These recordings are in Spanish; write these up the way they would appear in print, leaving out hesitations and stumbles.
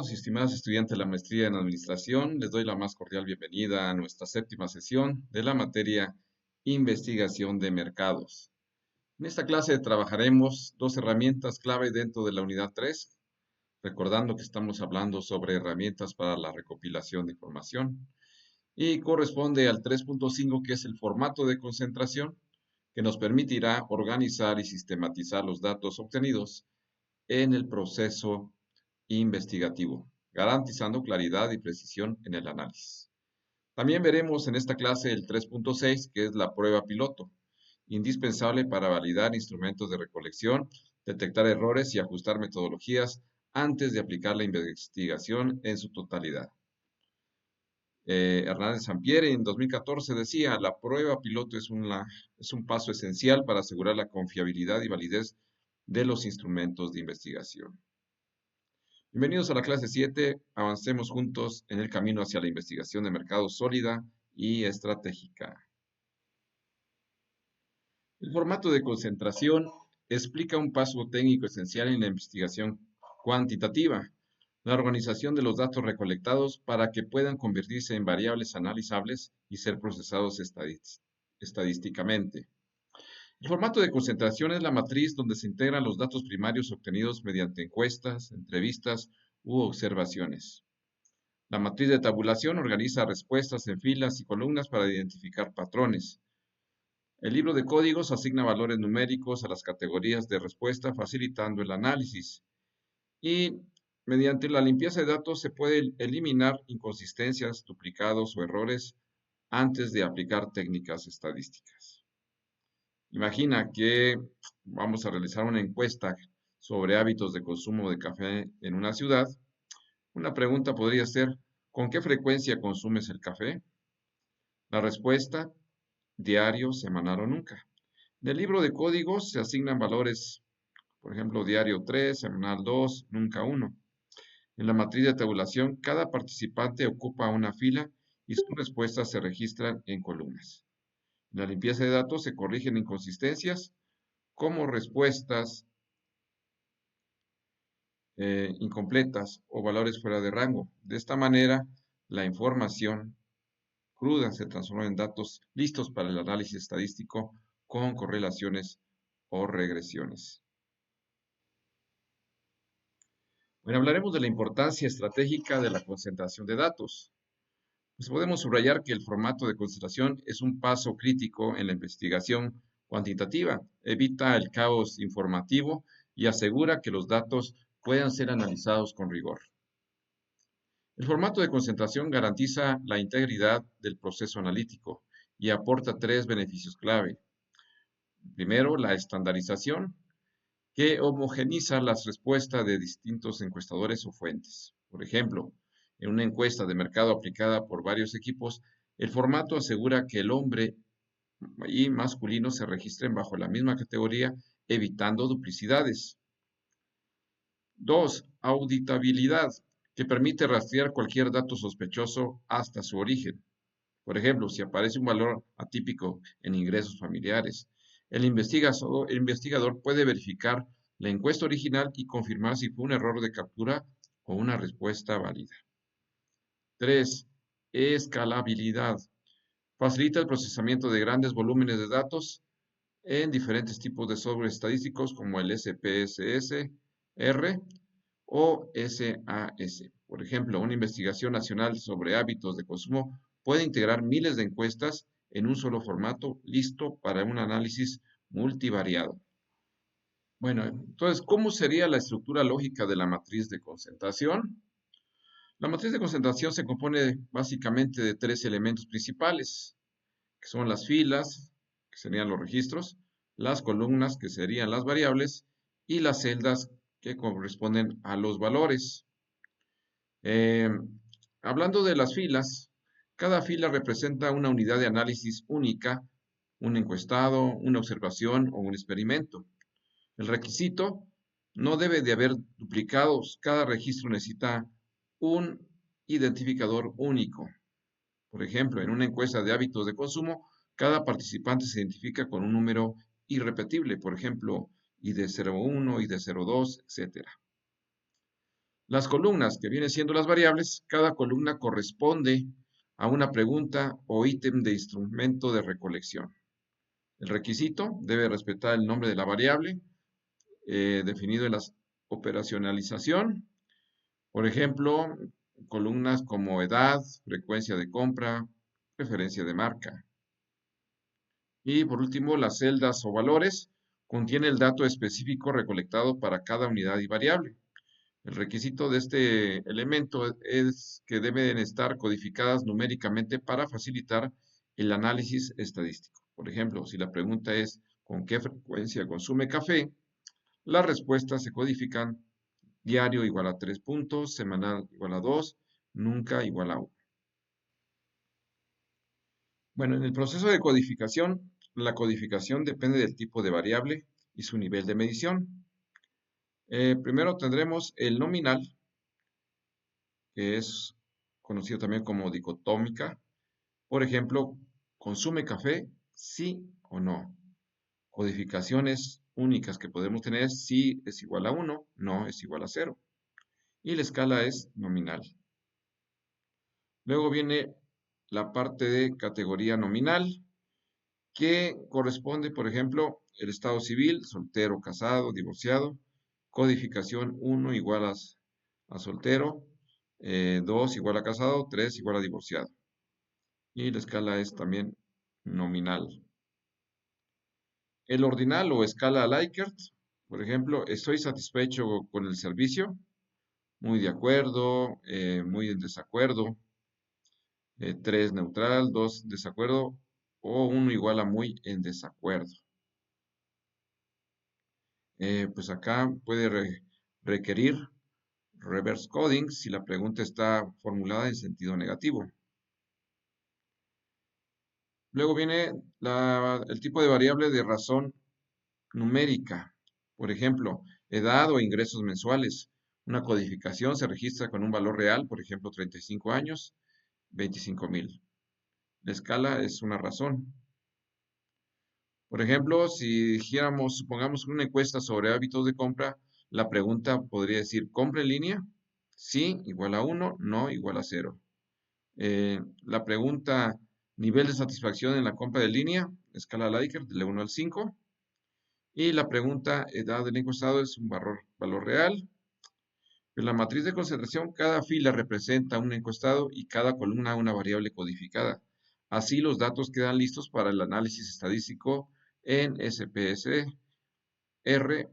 Estimados y estimadas estudiantes de la maestría en administración, les doy la más cordial bienvenida a nuestra séptima sesión de la materia Investigación de Mercados. En esta clase trabajaremos dos herramientas clave dentro de la unidad 3, recordando que estamos hablando sobre herramientas para la recopilación de información, y corresponde al 3.5, que es el formato de concentración, que nos permitirá organizar y sistematizar los datos obtenidos en el proceso investigativo, garantizando claridad y precisión en el análisis. También veremos en esta clase el 3.6, que es la prueba piloto, indispensable para validar instrumentos de recolección, detectar errores y ajustar metodologías antes de aplicar la investigación en su totalidad. Hernández Sampieri en 2014 decía, la prueba piloto es un paso esencial para asegurar la confiabilidad y validez de los instrumentos de investigación. Bienvenidos a la clase 7. Avancemos juntos en el camino hacia la investigación de mercado sólida y estratégica. El formato de concentración explica un paso técnico esencial en la investigación cuantitativa, la organización de los datos recolectados para que puedan convertirse en variables analizables y ser procesados estadísticamente. El formato de concentración es la matriz donde se integran los datos primarios obtenidos mediante encuestas, entrevistas u observaciones. La matriz de tabulación organiza respuestas en filas y columnas para identificar patrones. El libro de códigos asigna valores numéricos a las categorías de respuesta, facilitando el análisis. Y mediante la limpieza de datos se puede eliminar inconsistencias, duplicados o errores antes de aplicar técnicas estadísticas. Imagina que vamos a realizar una encuesta sobre hábitos de consumo de café en una ciudad. Una pregunta podría ser, ¿con qué frecuencia consumes el café? La respuesta, diario, semanal o nunca. En el libro de códigos se asignan valores, por ejemplo, diario 3, semanal 2, nunca 1. En la matriz de tabulación, cada participante ocupa una fila y sus respuestas se registran en columnas. En la limpieza de datos se corrigen inconsistencias como respuestas incompletas o valores fuera de rango. De esta manera, la información cruda se transforma en datos listos para el análisis estadístico con correlaciones o regresiones. Bueno, hablaremos de la importancia estratégica de la concentración de datos. Pues podemos subrayar que el formato de concentración es un paso crítico en la investigación cuantitativa, evita el caos informativo y asegura que los datos puedan ser analizados con rigor. El formato de concentración garantiza la integridad del proceso analítico y aporta tres beneficios clave. Primero, la estandarización, que homogeniza las respuestas de distintos encuestadores o fuentes. Por ejemplo, en una encuesta de mercado aplicada por varios equipos, el formato asegura que el hombre y masculino se registren bajo la misma categoría, evitando duplicidades. 2. Auditabilidad, que permite rastrear cualquier dato sospechoso hasta su origen. Por ejemplo, si aparece un valor atípico en ingresos familiares, el investigador puede verificar la encuesta original y confirmar si fue un error de captura o una respuesta válida. 3. Escalabilidad. Facilita el procesamiento de grandes volúmenes de datos en diferentes tipos de software estadísticos como el SPSS, R o SAS. Por ejemplo, una investigación nacional sobre hábitos de consumo puede integrar miles de encuestas en un solo formato, listo para un análisis multivariado. Bueno, entonces, ¿cómo sería la estructura lógica de la matriz de concentración? La matriz de concentración se compone básicamente de tres elementos principales, que son las filas, que serían los registros, las columnas, que serían las variables, y las celdas, que corresponden a los valores. Eh, Hablando de las filas, cada fila representa una unidad de análisis única, un encuestado, una observación o un experimento. El requisito no debe de haber duplicados. Cada registro necesita un identificador único. Por ejemplo, en una encuesta de hábitos de consumo, cada participante se identifica con un número irrepetible, por ejemplo, ID01, ID02, etc. Las columnas, que vienen siendo las variables, cada columna corresponde a una pregunta o ítem de instrumento de recolección. El requisito debe respetar el nombre de la variable definido en la operacionalización. Por ejemplo, columnas como edad, frecuencia de compra, preferencia de marca. Y por último, las celdas o valores contienen el dato específico recolectado para cada unidad y variable. El requisito de este elemento es que deben estar codificadas numéricamente para facilitar el análisis estadístico. Por ejemplo, si la pregunta es ¿con qué frecuencia consume café? Las respuestas se codifican diario igual a 3 puntos, semanal igual a 2, nunca igual a 1. Bueno, en el proceso de codificación, la codificación depende del tipo de variable y su nivel de medición. Primero tendremos el nominal, que es conocido también como dicotómica. Por ejemplo, ¿consume café? Sí o no. Codificaciones únicas que podemos tener, sí es igual a 1, no es igual a 0. Y la escala es nominal. Luego viene la parte de categoría nominal, que corresponde, por ejemplo, el estado civil, soltero, casado, divorciado. Codificación 1 igual a soltero, 2 igual a casado, 3 igual a divorciado. Y la escala es también nominal. El ordinal o escala Likert, por ejemplo, estoy satisfecho con el servicio, muy de acuerdo, muy en desacuerdo, 3 neutral, 2 desacuerdo o 1 igual a muy en desacuerdo. Pues acá puede requerir reverse coding si la pregunta está formulada en sentido negativo. Luego viene el tipo de variable de razón numérica. Por ejemplo, edad o ingresos mensuales. Una codificación se registra con un valor real, por ejemplo, 35 años, 25,000. La escala es una razón. Por ejemplo, si dijéramos, supongamos una encuesta sobre hábitos de compra, la pregunta podría decir, ¿compra en línea? Sí, igual a 1, no, igual a 0. La pregunta, nivel de satisfacción en la compra de línea, escala Likert, de 1 al 5. Y la pregunta, edad del encuestado, es un valor real. En la matriz de concentración, cada fila representa un encuestado y cada columna una variable codificada. Así los datos quedan listos para el análisis estadístico en SPSR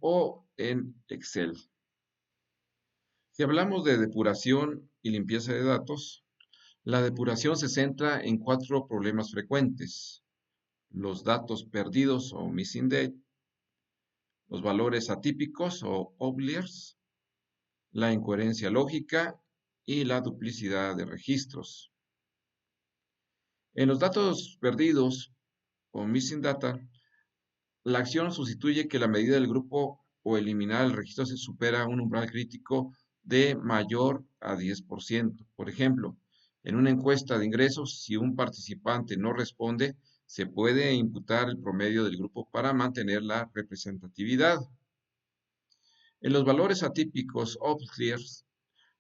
o en Excel. Si hablamos de depuración y limpieza de datos, la depuración se centra en 4 problemas frecuentes: los datos perdidos o missing date, los valores atípicos o outliers, la incoherencia lógica y la duplicidad de registros. En los datos perdidos o missing data, la acción sustituye que la medida del grupo o eliminar el registro se supera un umbral crítico de mayor a 10%. Por ejemplo, en una encuesta de ingresos, si un participante no responde, se puede imputar el promedio del grupo para mantener la representatividad. En los valores atípicos outliers,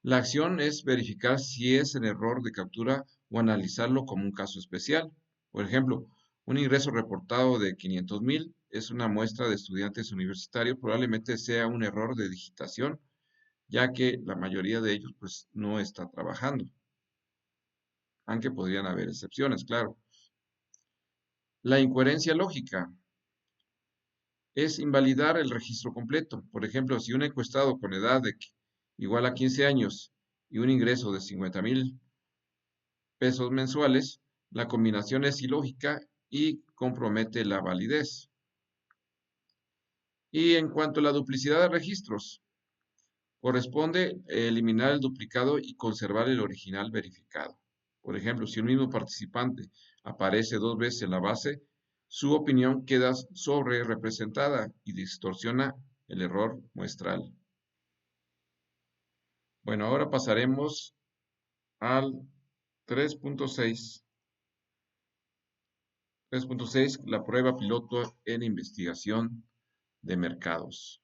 la acción es verificar si es el error de captura o analizarlo como un caso especial. Por ejemplo, un ingreso reportado de 500,000 es una muestra de estudiantes universitarios, probablemente sea un error de digitación, ya que la mayoría de ellos pues no está trabajando, aunque podrían haber excepciones, claro. La incoherencia lógica es invalidar el registro completo. Por ejemplo, si un encuestado con edad igual a 15 años y un ingreso de 50,000 pesos mensuales, la combinación es ilógica y compromete la validez. Y en cuanto a la duplicidad de registros, corresponde eliminar el duplicado y conservar el original verificado. Por ejemplo, si un mismo participante aparece 2 veces en la base, su opinión queda sobre representada y distorsiona el error muestral. Bueno, ahora pasaremos al 3.6. 3.6, la prueba piloto en investigación de mercados.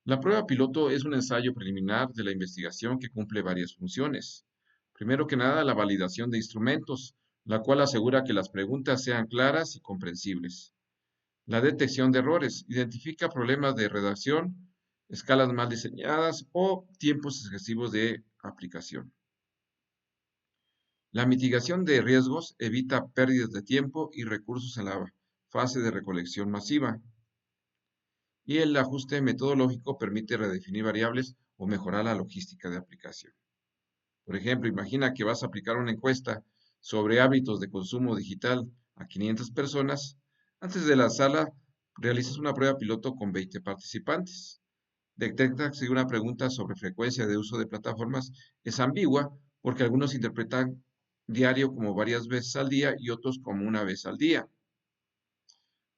La prueba piloto es un ensayo preliminar de la investigación que cumple varias funciones. Primero que nada, la validación de instrumentos, la cual asegura que las preguntas sean claras y comprensibles. La detección de errores identifica problemas de redacción, escalas mal diseñadas o tiempos excesivos de aplicación. La mitigación de riesgos evita pérdidas de tiempo y recursos en la fase de recolección masiva. Y el ajuste metodológico permite redefinir variables o mejorar la logística de aplicación. Por ejemplo, imagina que vas a aplicar una encuesta sobre hábitos de consumo digital a 500 personas. Antes de lanzarla, realizas una prueba piloto con 20 participantes. Detecta si una pregunta sobre frecuencia de uso de plataformas es ambigua porque algunos interpretan diario como varias veces al día y otros como una vez al día.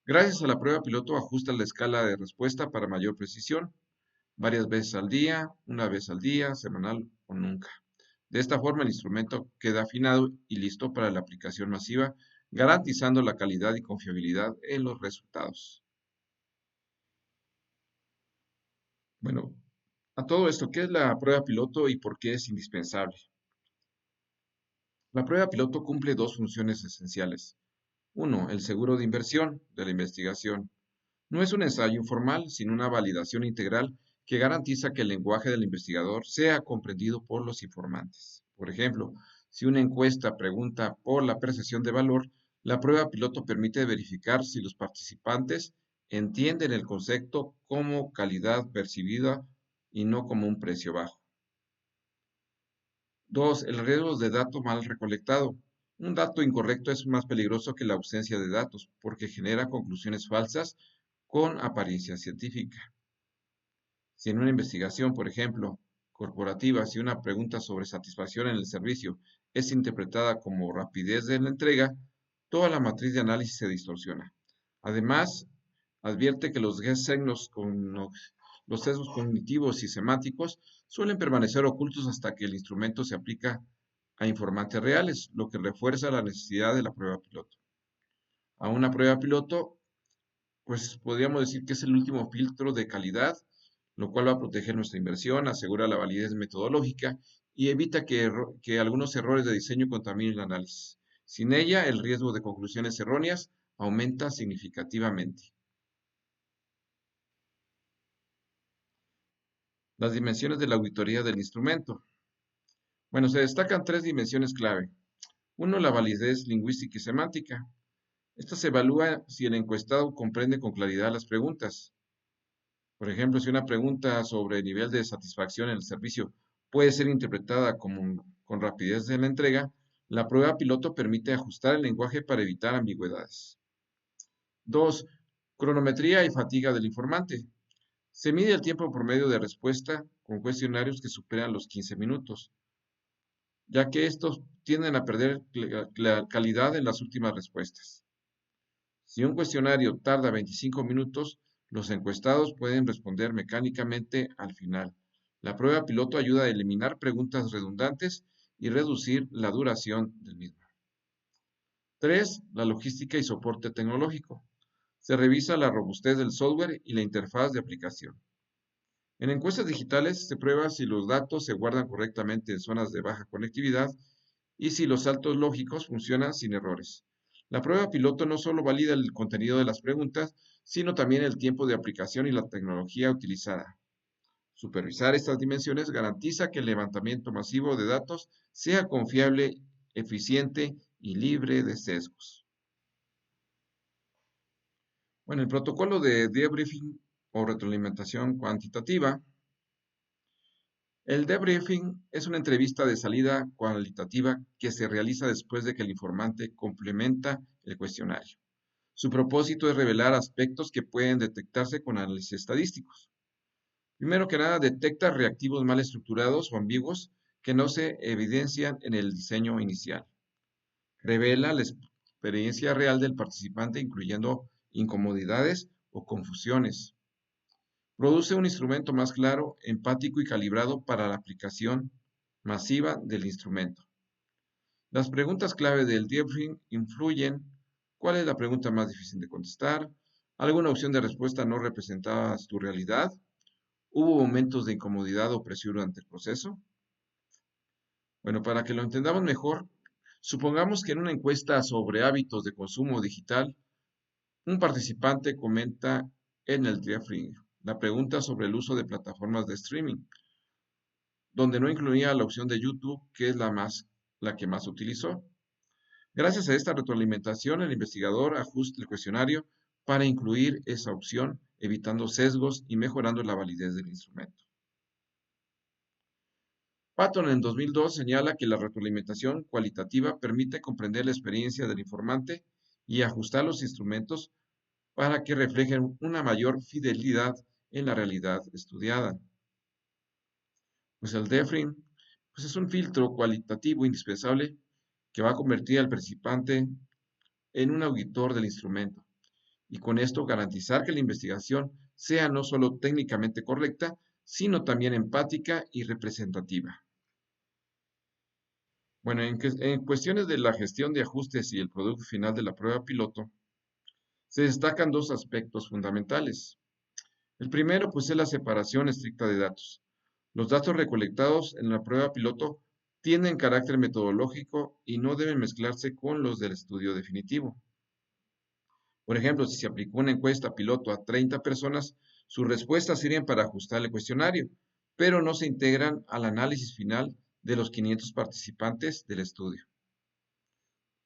Gracias a la prueba piloto ajustas la escala de respuesta para mayor precisión, varias veces al día, una vez al día, semanal o nunca. De esta forma el instrumento queda afinado y listo para la aplicación masiva, garantizando la calidad y confiabilidad en los resultados. Bueno, a todo esto, ¿qué es la prueba piloto y por qué es indispensable? La prueba piloto cumple dos funciones esenciales. Uno, el seguro de inversión de la investigación. No es un ensayo informal, sino una validación integral que garantiza que el lenguaje del investigador sea comprendido por los informantes. Por ejemplo, si una encuesta pregunta por la percepción de valor, la prueba piloto permite verificar si los participantes entienden el concepto como calidad percibida y no como un precio bajo. Dos, el riesgo de dato mal recolectado. Un dato incorrecto es más peligroso que la ausencia de datos porque genera conclusiones falsas con apariencia científica. Si en una investigación, por ejemplo, corporativa, si una pregunta sobre satisfacción en el servicio es interpretada como rapidez de la entrega, toda la matriz de análisis se distorsiona. Además, advierte que los sesgos cognitivos y semánticos suelen permanecer ocultos hasta que el instrumento se aplica a informantes reales, lo que refuerza la necesidad de la prueba piloto. A una prueba piloto pues podríamos decir que es el último filtro de calidad, lo cual va a proteger nuestra inversión, asegura la validez metodológica y evita que algunos errores de diseño contaminen el análisis. Sin ella, el riesgo de conclusiones erróneas aumenta significativamente. Las dimensiones de la auditoría del instrumento. Bueno, se destacan tres dimensiones clave. Uno, la validez lingüística y semántica. Esta se evalúa si el encuestado comprende con claridad las preguntas. Por ejemplo, si una pregunta sobre el nivel de satisfacción en el servicio puede ser interpretada con rapidez en la entrega, la prueba piloto permite ajustar el lenguaje para evitar ambigüedades. 2. Cronometría y fatiga del informante. Se mide el tiempo promedio de respuesta con cuestionarios que superan los 15 minutos, ya que estos tienden a perder calidad en las últimas respuestas. Si un cuestionario tarda 25 minutos, los encuestados pueden responder mecánicamente al final. La prueba piloto ayuda a eliminar preguntas redundantes y reducir la duración del mismo. 3. La logística y soporte tecnológico. Se revisa la robustez del software y la interfaz de aplicación. En encuestas digitales se prueba si los datos se guardan correctamente en zonas de baja conectividad y si los saltos lógicos funcionan sin errores. La prueba piloto no solo valida el contenido de las preguntas, sino también el tiempo de aplicación y la tecnología utilizada. Supervisar estas dimensiones garantiza que el levantamiento masivo de datos sea confiable, eficiente y libre de sesgos. Bueno, el protocolo de debriefing o retroalimentación cuantitativa. El debriefing es una entrevista de salida cualitativa que se realiza después de que el informante complementa el cuestionario. Su propósito es revelar aspectos que pueden detectarse con análisis estadísticos. Primero que nada, detecta reactivos mal estructurados o ambiguos que no se evidencian en el diseño inicial. Revela la experiencia real del participante, incluyendo incomodidades o confusiones. Produce un instrumento más claro, empático y calibrado para la aplicación masiva del instrumento. Las preguntas clave del debriefing influyen: ¿cuál es la pregunta más difícil de contestar? ¿Alguna opción de respuesta no representaba tu realidad? ¿Hubo momentos de incomodidad o presión durante el proceso? Bueno, para que lo entendamos mejor, supongamos que en una encuesta sobre hábitos de consumo digital, un participante comenta en el debriefing la pregunta sobre el uso de plataformas de streaming, donde no incluía la opción de YouTube, que es la que más utilizó. Gracias a esta retroalimentación, el investigador ajusta el cuestionario para incluir esa opción, evitando sesgos y mejorando la validez del instrumento. Patton en 2002 señala que la retroalimentación cualitativa permite comprender la experiencia del informante y ajustar los instrumentos para que reflejen una mayor fidelidad en la realidad estudiada. Pues el debriefing pues es un filtro cualitativo indispensable que va a convertir al participante en un auditor del instrumento y con esto garantizar que la investigación sea no solo técnicamente correcta, sino también empática y representativa. Bueno, en cuestiones de la gestión de ajustes y el producto final de la prueba piloto, se destacan dos aspectos fundamentales. El primero, pues, es la separación estricta de datos. Los datos recolectados en la prueba piloto tienen carácter metodológico y no deben mezclarse con los del estudio definitivo. Por ejemplo, si se aplicó una encuesta piloto a 30 personas, sus respuestas sirven para ajustar el cuestionario, pero no se integran al análisis final de los 500 participantes del estudio.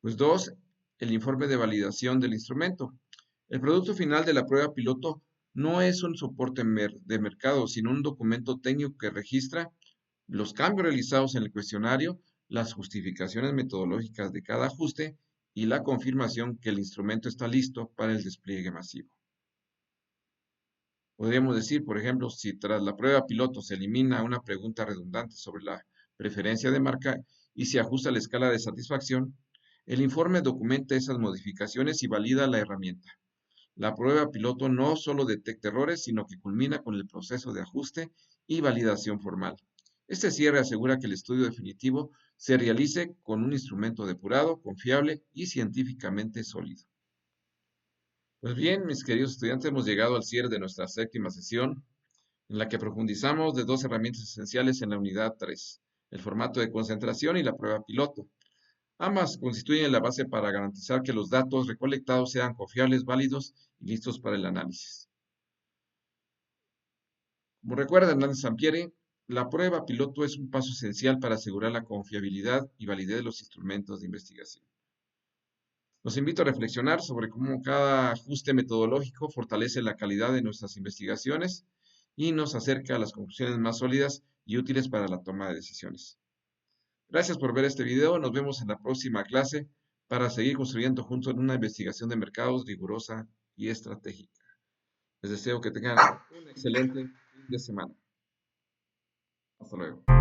Pues dos, el informe de validación del instrumento. El producto final de la prueba piloto no es un soporte de mercado, sino un documento técnico que registra los cambios realizados en el cuestionario, las justificaciones metodológicas de cada ajuste y la confirmación que el instrumento está listo para el despliegue masivo. Podríamos decir, por ejemplo, si tras la prueba piloto se elimina una pregunta redundante sobre la preferencia de marca y se ajusta la escala de satisfacción, el informe documenta esas modificaciones y valida la herramienta. La prueba piloto no solo detecta errores, sino que culmina con el proceso de ajuste y validación formal. Este cierre asegura que el estudio definitivo se realice con un instrumento depurado, confiable y científicamente sólido. Pues bien, mis queridos estudiantes, hemos llegado al cierre de nuestra séptima sesión, en la que profundizamos de dos herramientas esenciales en la unidad 3, el formato de concentración y la prueba piloto. Ambas constituyen la base para garantizar que los datos recolectados sean confiables, válidos y listos para el análisis. Como recuerda Hernández Sampieri, la prueba piloto es un paso esencial para asegurar la confiabilidad y validez de los instrumentos de investigación. Los invito a reflexionar sobre cómo cada ajuste metodológico fortalece la calidad de nuestras investigaciones y nos acerca a las conclusiones más sólidas y útiles para la toma de decisiones. Gracias por ver este video. Nos vemos en la próxima clase para seguir construyendo juntos una investigación de mercados rigurosa y estratégica. Les deseo que tengan un excelente fin de semana. Hasta luego.